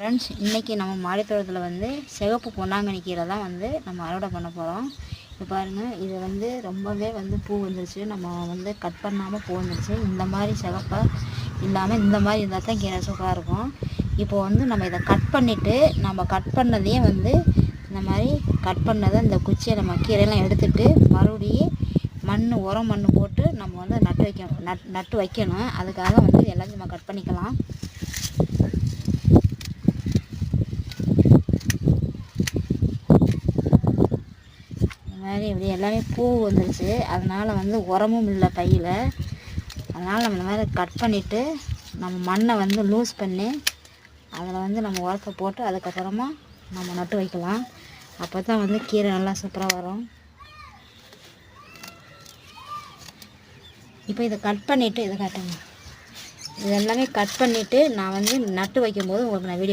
Friends, இன்றைக்கி நம்ம மாடித்தோட்டத்தில் வந்து சிவப்பு பொன்னாங்கண்ணி கீரை தான் வந்து நம்ம அறுவடை பண்ண போகிறோம். இப்போ பாருங்கள், இது வந்து ரொம்பவே வந்து பூ வந்துருச்சு. நம்ம வந்து கட் பண்ணாமல் பூ வந்துருச்சு. இந்த மாதிரி சிவப்பாக இல்லாமல் இந்த மாதிரி இருந்தால் தான் கீரை சூப்பராக இருக்கும். இப்போ வந்து நம்ம இதை கட் பண்ணிவிட்டு, நம்ம கட் பண்ணதையே வந்து இந்த மாதிரி கட் பண்ணதை இந்த குச்சியை நம்ம கீரையெல்லாம் எடுத்துகிட்டு மறுபடியும் உரம் மண் போட்டு நம்ம வந்து நட்டு வைக்கணும். அதுக்காக வந்து எல்லாத்தையும் நம்ம கட் பண்ணிக்கலாம். இப்படி எல்லாமே பூ வந்துருச்சு. அதனால் வந்து உரமும் இல்லை பையில். அதனால் நம்ம இந்த மாதிரி கட் பண்ணிவிட்டு நம்ம மண்ணை வந்து லூஸ் பண்ணி அதில் வந்து நம்ம உரத்தை போட்டு அதுக்கப்புறமா நம்ம நட்டு வைக்கலாம். அப்போ தான் வந்து கீரை நல்லா சூப்பராக வரும். இப்போ இதை கட் பண்ணிவிட்டு இதை காட்டுங்க. இது எல்லாமே கட் பண்ணிவிட்டு நான் வந்து நட்டு வைக்கும்போது உங்களுக்கு நான் வீடியோ